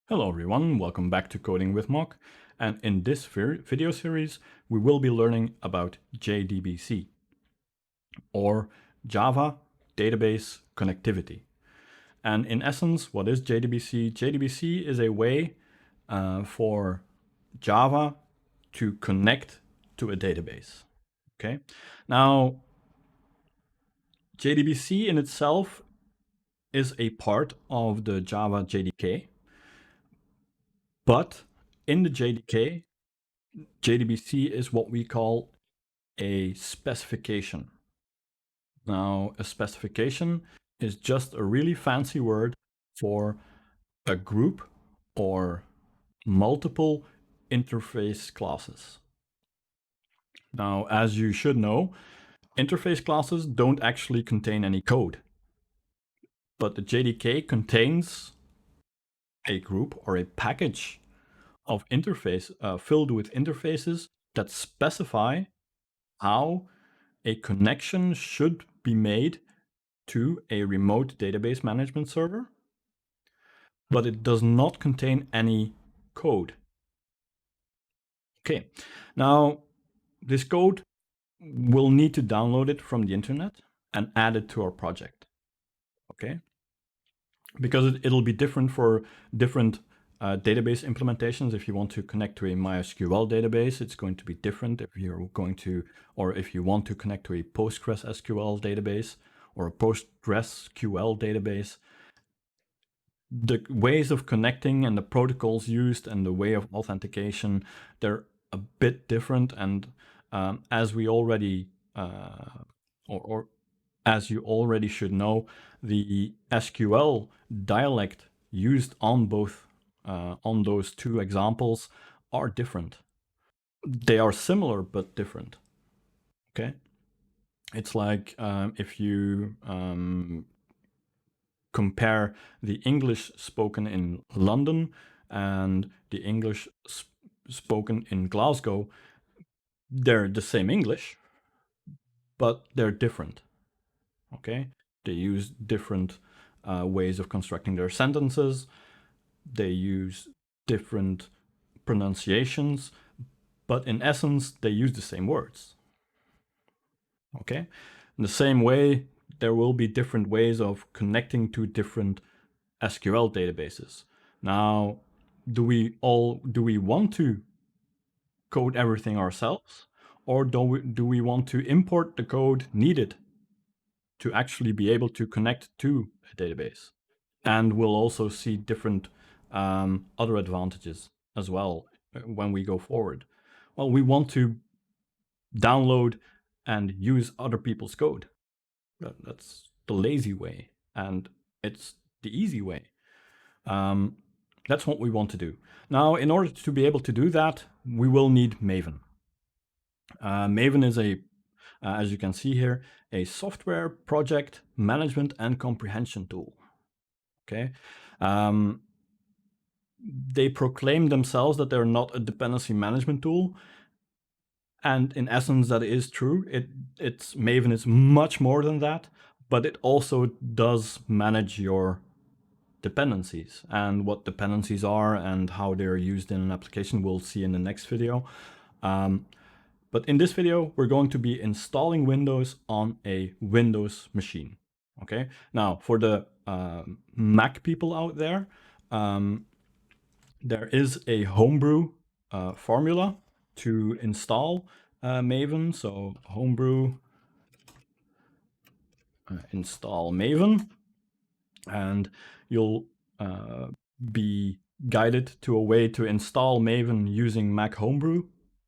Hello everyone, welcome back to Coding with Mock, and in this video series we will be learning about JDBC, or Java Database Connectivity. And in essence, what is JDBC? JDBC is a way for Java to connect to a database. Okay, now JDBC in itself is a part of the Java JDK, but in the JDK, JDBC is what we call a specification. Now, a specification is just a really fancy word for a group or multiple interface classes. Now, as you should know, interface classes don't actually contain any code, but the JDK contains a group or a package of interface filled with interfaces that specify how a connection should be made to a remote database management server, but it does not contain any code. Okay, now this code, we'll need to download it from the internet and add it to our project. Okay, because it'll be different for different database implementations. If you want to connect to a MySQL database, it's going to be different. If you're going to, or if you want to connect to a PostgreSQL database or a PostgreSQL database, the ways of connecting and the protocols used and the way of authentication, they're a bit different. And as we already, or as you already should know, the SQL dialect used on both on those two examples are different. They are similar but different. Okay, it's like if you compare the English spoken in London and the English spoken in Glasgow, they're the same English, but they're different. Okay, they use different ways of constructing their sentences. They use different pronunciations, but in essence, they use the same words. Okay, in the same way, there will be different ways of connecting to different SQL databases. Now, do we want to code everything ourselves, or do we want to import the code needed to actually be able to connect to a database? And we'll also see different other advantages as well when we go forward. Well, we want to download and use other people's code. That's the lazy way, and it's the easy way. That's what we want to do. Now, in order to be able to do that, we will need Maven. Maven is as you can see here, a software project management and comprehension tool. Okay. They proclaim themselves that they're not a dependency management tool. And in essence, that is true. Maven is much more than that, but it also does manage your dependencies. And what dependencies are and how they're used in an application, we'll see in the next video. But in this video, we're going to be installing Windows on a Windows machine. Okay. Now, for the Mac people out there, there is a homebrew formula to install Maven. So homebrew install Maven, and you'll be guided to a way to install Maven using Mac Homebrew,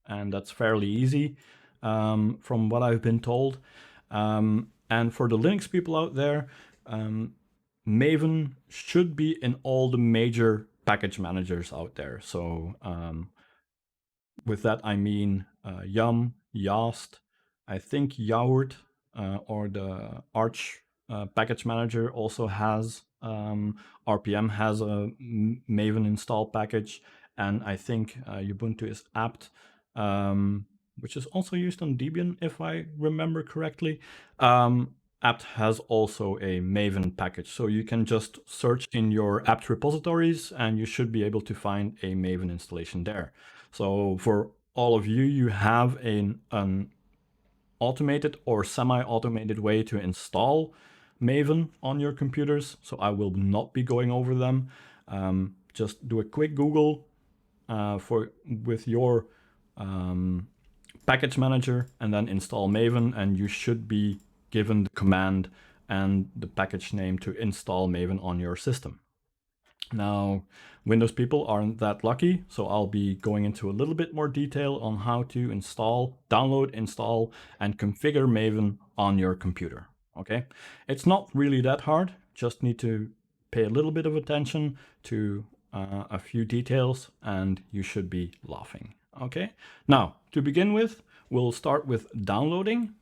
and that's fairly easy from what I've been told. And for the Linux people out there, Maven should be in all the major package managers out there. So with that, I mean Yum, Yast, I think Yaourt or the Arch package manager also has, RPM has a Maven install package, and I think Ubuntu is apt, which is also used on Debian, if I remember correctly. apt has also a Maven package. So you can just search in your apt repositories and you should be able to find a Maven installation there. So for all of you, you have an automated or semi-automated way to install Maven on your computers. So I will not be going over them. Just do a quick Google with your package manager and then install Maven, and you should be given the command and the package name to install Maven on your system. Now, Windows people aren't that lucky, so I'll be going into a little bit more detail on how to install, download, install, and configure Maven on your computer. Okay, it's not really that hard, just need to pay a little bit of attention to a few details and you should be laughing. Okay, now to begin with, we'll start with downloading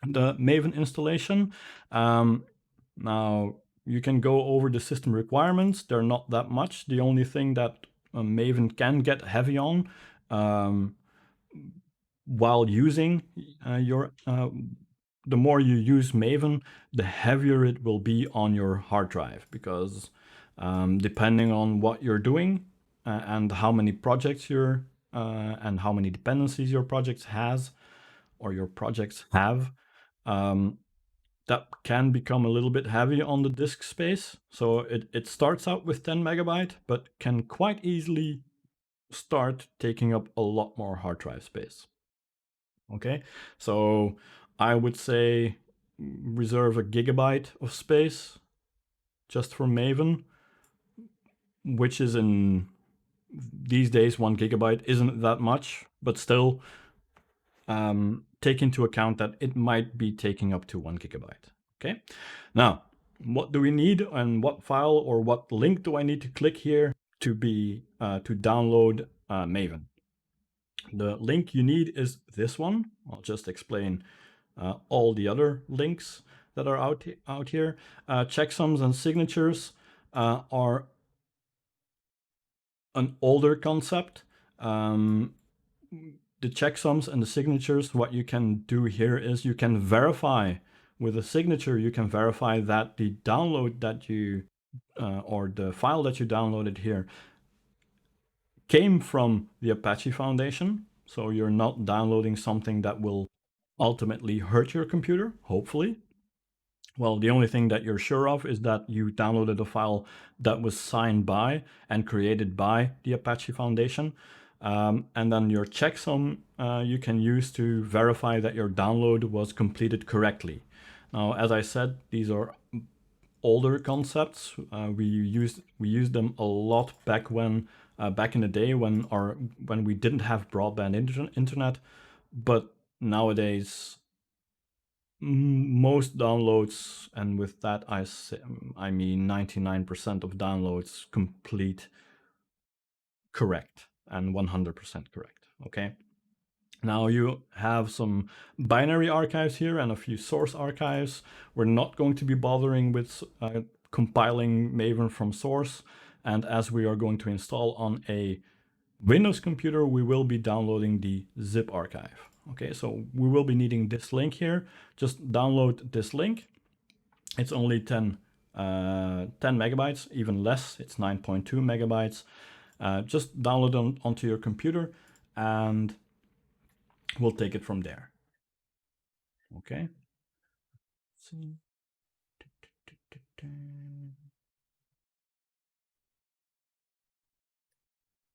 the Maven installation. Now you can go over the system requirements. They're not that much. The only thing that Maven can get heavy on while using the more you use Maven, the heavier it will be on your hard drive, because depending on what you're doing and how many projects you're and how many dependencies your projects has or your projects have, that can become a little bit heavy on the disk space. So it starts out with 10 megabyte, but can quite easily start taking up a lot more hard drive space. Okay, so I would say reserve a gigabyte of space just for Maven, which is in these days 1 gigabyte isn't that much, but still take into account that it might be taking up to 1 gigabyte. Okay, now what do we need and what file or what link do I need to click here to download Maven? The link you need is this one. I'll just explain all the other links that are out here. Checksums and signatures are an older concept. The checksums and the signatures, what you can do here is you can verify with a signature, you can verify that the download that you or the file that you downloaded here came from the Apache Foundation. So you're not downloading something that will ultimately hurt your computer, hopefully. Well, the only thing that you're sure of is that you downloaded a file that was signed by and created by the Apache Foundation. And then your checksum you can use to verify that your download was completed correctly. Now, as I said, these are older concepts. We used them a lot back in the day when we didn't have broadband internet, but nowadays most downloads, and with that I mean 99% of downloads, complete correct and 100% correct. Okay. Now you have some binary archives here and a few source archives. We're not going to be bothering with compiling Maven from source. And as we are going to install on a Windows computer, we will be downloading the zip archive. Okay, so we will be needing this link here. Just download this link. It's only 10 megabytes, even less. It's 9.2 megabytes. Just download them onto your computer and we'll take it from there. Okay. Let's see.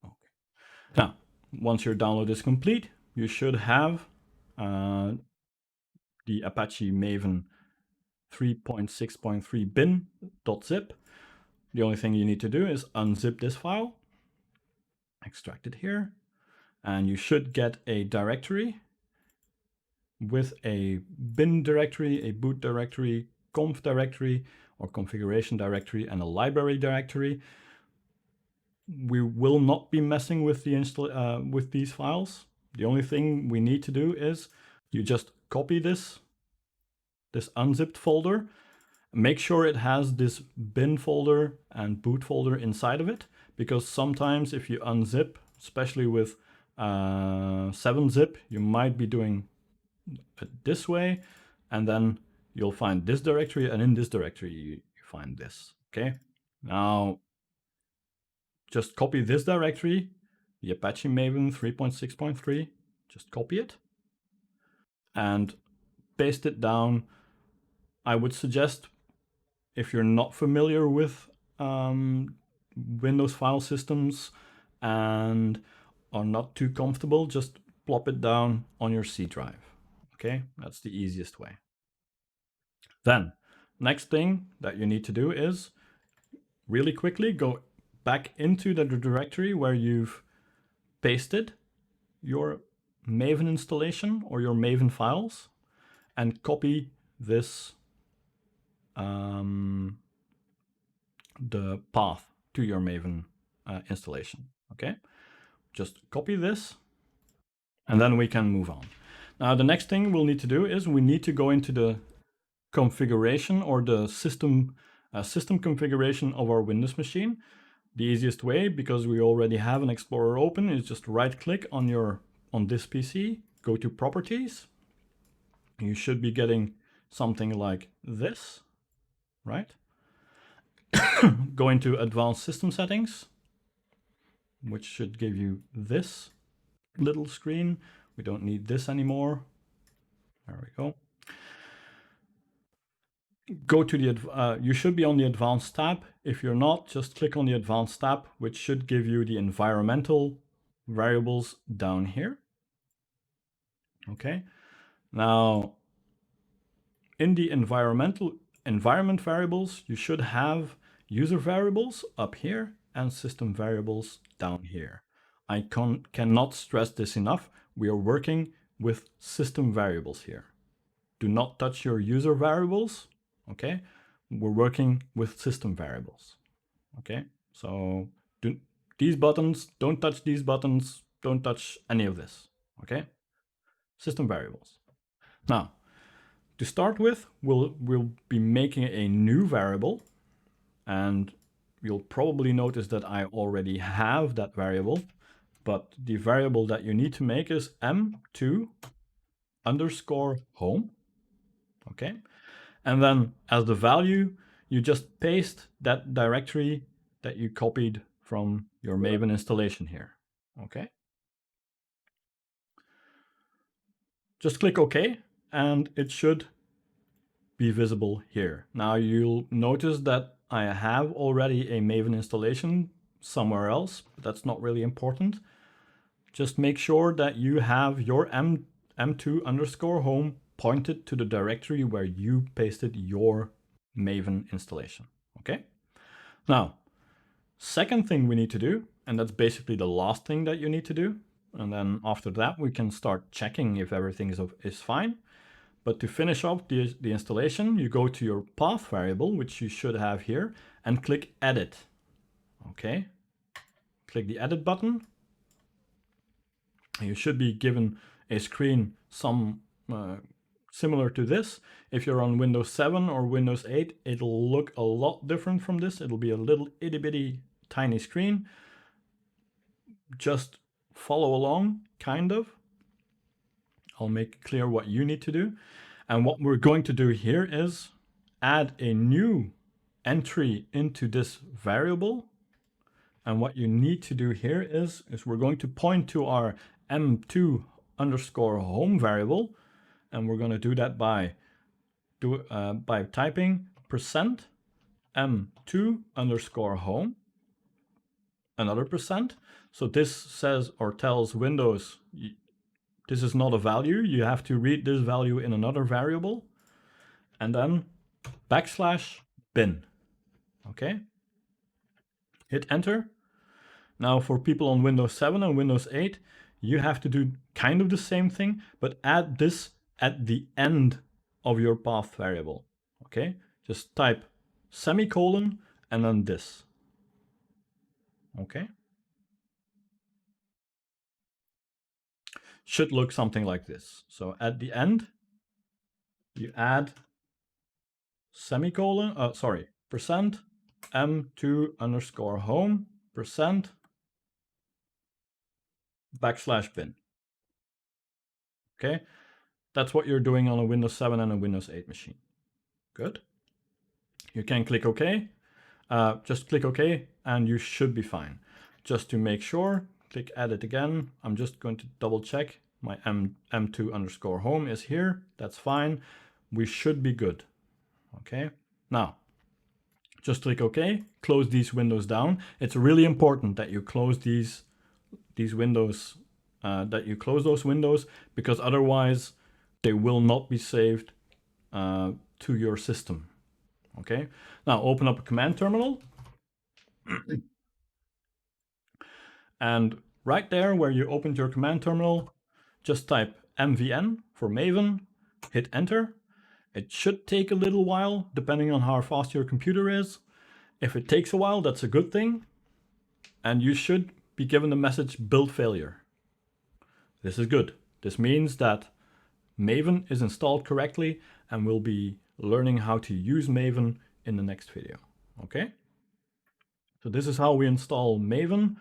Okay. Now, once your download is complete, you should have the Apache Maven 3.6.3 bin.zip. The only thing you need to do is unzip this file, extract it here, and you should get a directory with a bin directory, a boot directory, conf directory or configuration directory, and a library directory. We will not be messing with with these files. The only thing we need to do is you just copy this unzipped folder. Make sure it has this bin folder and boot folder inside of it, because sometimes if you unzip, especially with 7-zip, you might be doing it this way, and then you'll find this directory, and in this directory you find this. Okay, now just copy this directory, the Apache Maven 3.6.3, just copy it and paste it down. I would suggest, if you're not familiar with Windows file systems and are not too comfortable, just plop it down on your C drive. Okay, that's the easiest way. Then, next thing that you need to do is really quickly go back into the directory where you've pasted your Maven installation or your Maven files and copy this, the path to your Maven installation. Okay, just copy this and then we can move on. Now the next thing we'll need to do is we need to go into the configuration or the system configuration of our Windows machine. The easiest way, because we already have an Explorer open, is just right click on this PC, go to Properties. You should be getting something like this, right? Go into Advanced System Settings, which should give you this little screen. We don't need this anymore. There we go. Go to the, you should be on the Advanced tab. If you're not, just click on the Advanced tab, which should give you the environmental variables down here. Okay. Now, in the environment variables, you should have user variables up here and system variables down here. I cannot stress this enough. We are working with system variables here. Do not touch your user variables. Okay, we're working with system variables. Okay, so these buttons, don't touch these buttons, don't touch any of this. Okay, system variables. Now, to start with, we'll be making a new variable, and you'll probably notice that I already have that variable, but the variable that you need to make is m2_home. Okay, and then as the value, you just paste that directory that you copied from your Maven installation here. Okay. Just click OK, and it should be visible here. Now you'll notice that I have already a Maven installation somewhere else, but that's not really important. Just make sure that you have your m2_home pointed to the directory where you pasted your Maven installation. Okay. Now, second thing we need to do, and that's basically the last thing that you need to do, and then after that we can start checking if everything is fine. But to finish off the installation, you go to your path variable, which you should have here, and click Edit. Okay. Click the Edit button. You should be given a screen similar to this. If you're on Windows 7 or Windows 8, it'll look a lot different from this. It'll be a little itty bitty tiny screen. Just follow along, kind of. I'll make clear what you need to do. And what we're going to do here is add a new entry into this variable. And what you need to do here is we're going to point to our m2_home variable. And we're going to do that by typing %m2_home, another %. So this says or tells Windows, this is not a value. You have to read this value in another variable. And then \bin. Okay. Hit enter. Now for people on Windows 7 and Windows 8, you have to do kind of the same thing, but add this at the end of your path variable. Okay. Just type semicolon and then this. Okay. Should look something like this. So at the end, you add semicolon, %m2_home %bin. Okay, that's what you're doing on a Windows 7 and a Windows 8 machine. Good. You can click OK. Just click OK and you should be fine. Just to make sure, click Edit again. I'm just going to double check. My m2_home is here. That's fine. We should be good. Okay. Now, just click OK. Close these windows down. It's really important that you close these windows, close those windows, because otherwise they will not be saved to your system. Okay. Now open up a command terminal. And right there where you opened your command terminal, just type mvn for Maven, hit enter. It should take a little while depending on how fast your computer is. If it takes a while, that's a good thing. And you should be given the message build failure. This is good. This means that Maven is installed correctly and we'll be learning how to use Maven in the next video. Okay? So this is how we install Maven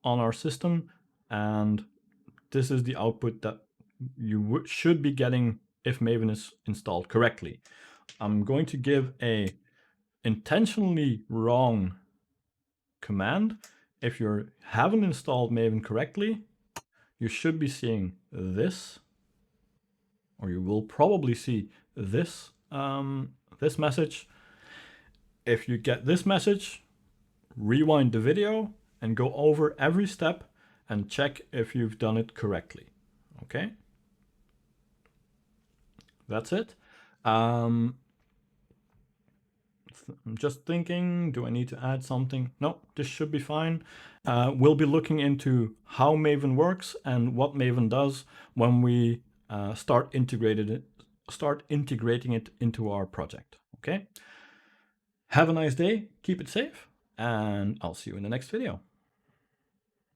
on our system, and this is the output that you should be getting if Maven is installed correctly. I'm going to give a intentionally wrong command. If you haven't installed Maven correctly, you should be seeing this, or you will probably see this, this message. If you get this message, rewind the video and go over every step and check if you've done it correctly. Okay? That's it. I'm just thinking, do I need to add something? No, this should be fine. We'll be looking into how Maven works and what Maven does when we start integrating it into our project. Okay? Have a nice day, keep it safe, and I'll see you in the next video.